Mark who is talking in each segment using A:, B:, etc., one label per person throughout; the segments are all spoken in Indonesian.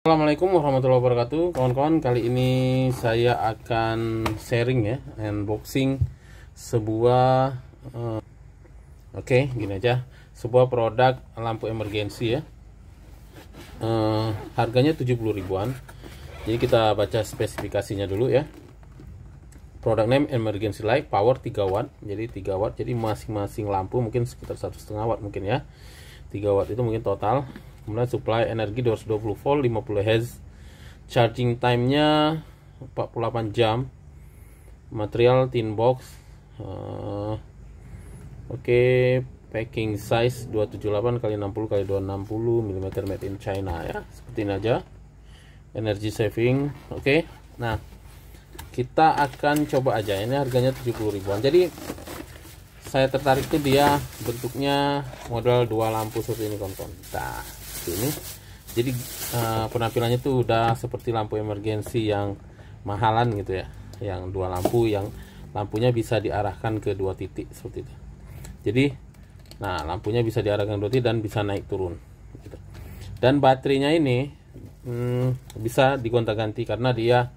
A: Assalamualaikum warahmatullahi wabarakatuh, kawan-kawan. Kali ini saya akan sharing ya, unboxing sebuah gini aja, sebuah produk lampu emergensi ya. Harganya 70 ribuan. Jadi kita baca spesifikasinya dulu ya. Product name emergency light, power 3 watt. Jadi 3 watt. Jadi masing-masing lampu mungkin sekitar 1,5 watt mungkin ya. 3 watt itu mungkin total. Kemudian supply energi 220 volt 50 Hz. Charging time-nya 48 jam. Material tin box. Packing size 278 x 60 x 260 mm made in China ya. Seperti ini aja. Energy saving. Nah, kita akan coba aja. Ini harganya 70 ribuan. Jadi saya tertarik tuh dia bentuknya model dua lampu seperti ini, kawan-kawan. Nah, ini jadi penampilannya tuh udah seperti lampu emergensi yang mahalan gitu ya, yang dua lampu, yang lampunya bisa diarahkan ke dua titik seperti itu. Jadi nah, lampunya bisa diarahkan ke dua titik dan bisa naik turun gitu. Dan baterainya ini bisa digonta-ganti karena dia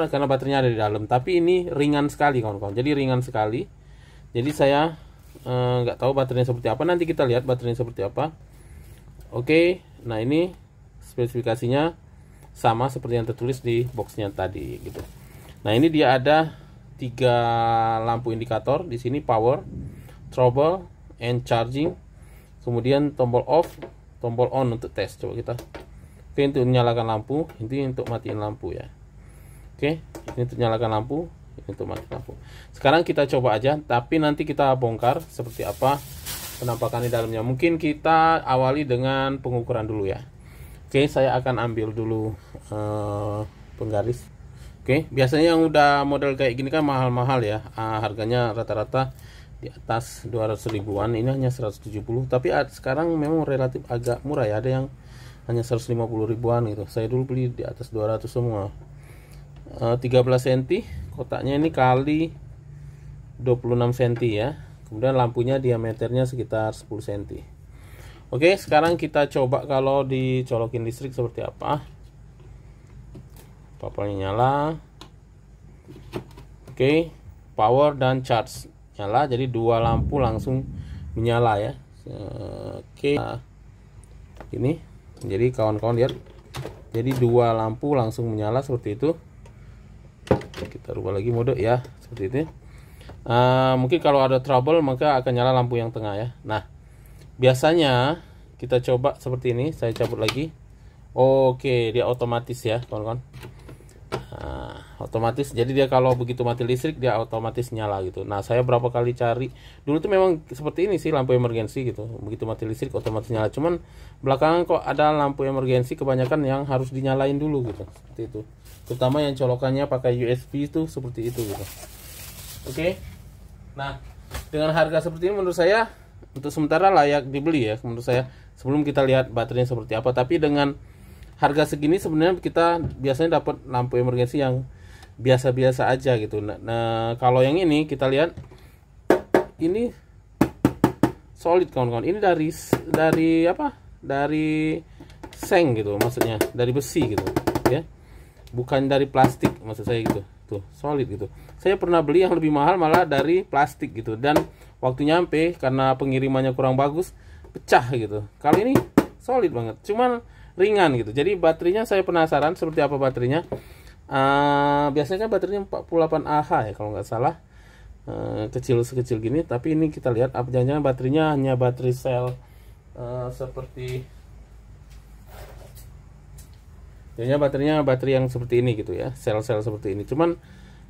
A: karena baterainya ada di dalam, tapi ini ringan sekali, kawan-kawan. Jadi ringan sekali. Jadi saya nggak tahu baterainya seperti apa, nanti kita lihat baterainya seperti apa. Nah ini spesifikasinya sama seperti yang tertulis di boxnya tadi gitu. Nah ini dia ada 3 lampu indikator di sini, power, trouble, and charging. Kemudian tombol off, tombol on untuk tes. Coba kita. Untuk menyalakan lampu, ini untuk matiin lampu ya. Ini untuk nyalakan lampu, ini untuk mati lampu. Sekarang kita coba aja, tapi nanti kita bongkar seperti apa penampakan di dalamnya. Mungkin kita awali dengan pengukuran dulu ya. Saya akan ambil dulu penggaris. Biasanya yang udah model kayak gini kan mahal-mahal ya. Harganya rata-rata di atas 200 ribuan. Ini hanya 170, tapi sekarang memang relatif agak murah ya. Ada yang hanya 150 ribuan gitu. Saya dulu beli di atas 200 semua. 13 cm kotaknya ini kali 26 cm ya. Kemudian lampunya diameternya sekitar 10 cm. Sekarang kita coba kalau dicolokin listrik seperti apa. Papannya nyala. Power dan charge nyala, jadi dua lampu langsung menyala ya. Ini jadi kawan-kawan lihat, jadi dua lampu langsung menyala seperti itu. Kita rubah lagi mode ya, seperti itu. Mungkin kalau ada trouble maka akan nyala lampu yang tengah ya. Nah, biasanya kita coba seperti ini. Saya cabut lagi. Dia otomatis ya, kawan-kawan. Otomatis, jadi dia kalau begitu mati listrik dia otomatis nyala gitu. Nah, saya berapa kali cari dulu tuh memang seperti ini sih lampu emergensi gitu. Begitu mati listrik otomatis nyala. Cuman belakangan kok ada lampu emergensi kebanyakan yang harus dinyalain dulu gitu, seperti itu. Terutama yang colokannya pakai USB itu seperti itu gitu. Nah, dengan harga seperti ini menurut saya untuk sementara layak dibeli ya menurut saya, sebelum kita lihat baterainya seperti apa. Tapi dengan harga segini sebenarnya kita biasanya dapat lampu emergensi yang biasa-biasa aja gitu. Nah, kalau yang ini kita lihat ini solid, kawan-kawan. Ini dari apa? Dari seng gitu, maksudnya dari besi gitu ya. Bukan dari plastik maksud saya gitu. Tuh, solid gitu. Saya pernah beli yang lebih mahal malah dari plastik gitu, dan waktu nyampe karena pengirimannya kurang bagus pecah gitu. Kali ini solid banget, cuman ringan gitu. Jadi baterainya saya penasaran seperti apa baterainya. Biasanya kan baterainya 48 Ah ya kalau nggak salah, kecil sekecil gini. Tapi ini kita lihat apa jangan-jangan baterainya hanya baterai sel seperti baterainya baterai yang seperti ini gitu ya, sel-sel seperti ini. Cuman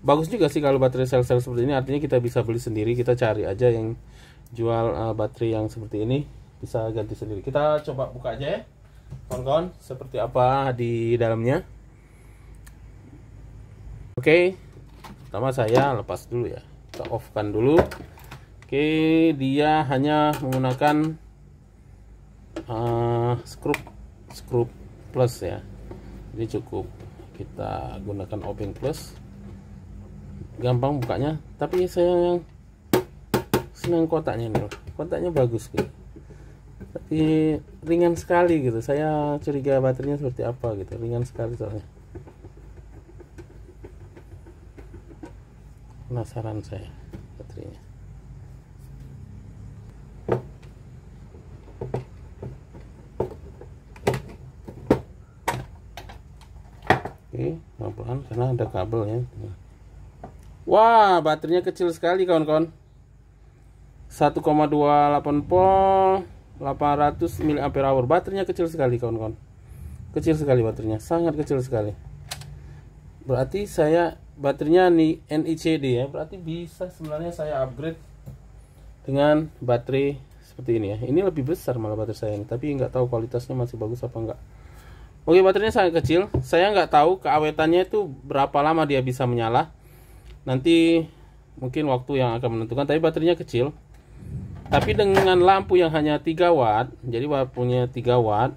A: bagus juga sih kalau baterai sel-sel seperti ini, artinya kita bisa beli sendiri. Kita cari aja yang jual baterai yang seperti ini, bisa ganti sendiri. Kita coba buka aja ya, kawan-kawan, seperti apa di dalamnya. Pertama saya lepas dulu ya, kita off kan dulu. Dia hanya menggunakan skrup plus ya. Jadi cukup kita gunakan obeng plus, gampang bukanya. Tapi saya yang senang kotaknya nih, kotaknya bagus gitu. Tapi ringan sekali gitu. Saya curiga baterainya seperti apa gitu, ringan sekali soalnya. Penasaran saya baterainya. Oke, pelan-pelan karena ada kabel ya. Wah, baterainya kecil sekali kawan-kawan. 1,28 volt, 800 mAh. Baterainya kecil sekali kawan-kawan. Kecil sekali baterainya, sangat kecil sekali. Berarti saya baterainya NICD ya. Berarti bisa sebenarnya saya upgrade dengan baterai seperti ini ya. Ini lebih besar malah baterai saya ini, tapi nggak tahu kualitasnya masih bagus apa enggak. Oke, baterainya sangat kecil. Saya nggak tahu keawetannya itu berapa lama dia bisa menyala. Nanti mungkin waktu yang akan menentukan. Tapi baterainya kecil. Tapi dengan lampu yang hanya 3 watt, jadi punya 3 watt,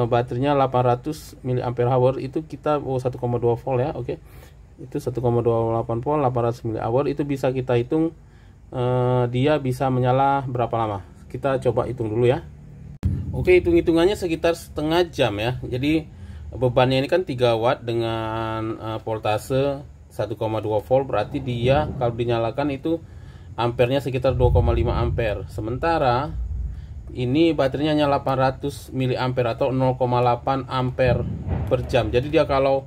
A: baterainya 800 mAh, itu kita 1,2 volt ya. Oke, itu 1,28 volt, 800 mAh, itu bisa kita hitung dia bisa menyala berapa lama. Kita coba hitung dulu ya. Oke, hitung-hitungannya sekitar setengah jam ya. Jadi bebannya ini kan 3 watt dengan voltase 1,2 volt, berarti dia kalau dinyalakan itu ampernya sekitar 2,5 ampere. Sementara ini baterainya hanya 800 mAh atau 0,8 ampere per jam. Jadi dia kalau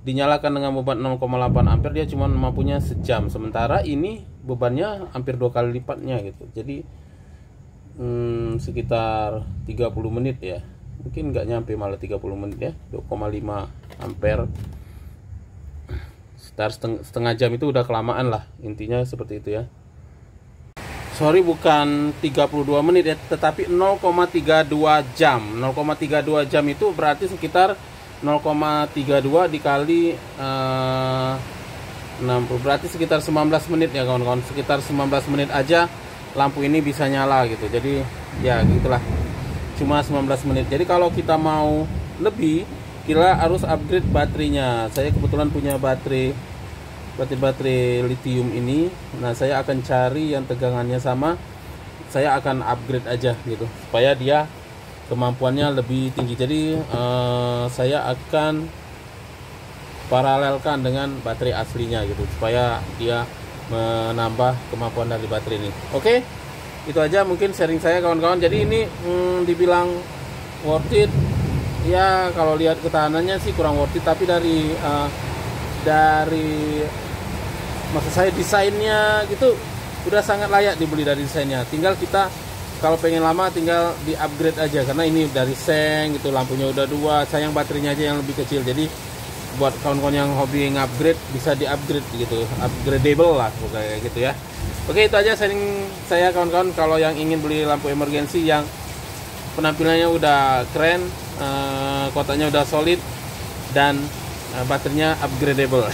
A: dinyalakan dengan beban 0,8 ampere dia cuma mampunya sejam. Sementara ini bebannya hampir 2 kali lipatnya gitu. Jadi sekitar 30 menit ya. Mungkin nggak nyampe malah 30 menit ya. 2,5 ampere. Sekitar setengah jam itu udah kelamaan lah. Intinya seperti itu ya. Sorry, bukan 32 menit ya, tetapi 0,32 jam. 0,32 jam itu berarti sekitar 0,32 dikali 60, berarti sekitar 19 menit ya kawan-kawan. Sekitar 19 menit aja lampu ini bisa nyala gitu. Jadi ya gitulah, cuma 19 menit. Jadi kalau kita mau lebih, kita harus upgrade baterainya. Saya kebetulan punya baterai lithium ini. Nah, saya akan cari yang tegangannya sama. Saya akan upgrade aja gitu supaya dia kemampuannya lebih tinggi. Jadi saya akan paralelkan dengan baterai aslinya gitu supaya dia menambah kemampuan dari baterai ini. Oke, itu aja mungkin sharing saya kawan-kawan. Jadi ini dibilang worth it ya, kalau lihat ketahanannya sih kurang worth it, tapi dari maksud saya desainnya gitu udah sangat layak dibeli. Dari desainnya tinggal kita kalau pengen lama tinggal di upgrade aja, karena ini dari seng gitu, lampunya udah 2, sayang baterainya aja yang lebih kecil. Jadi buat kawan-kawan yang hobi ngupgrade bisa di upgrade gitu, upgradable lah kayak gitu ya. Oke, itu aja sharing saya kawan-kawan. Kalau yang ingin beli lampu emergency yang penampilannya udah keren, kotaknya udah solid, dan baterainya upgradable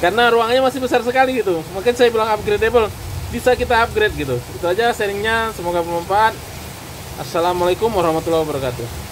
A: karena ruangannya masih besar sekali gitu, mungkin saya bilang upgradable, bisa kita upgrade gitu. Itu aja sharingnya, semoga bermanfaat. Assalamualaikum warahmatullahi wabarakatuh.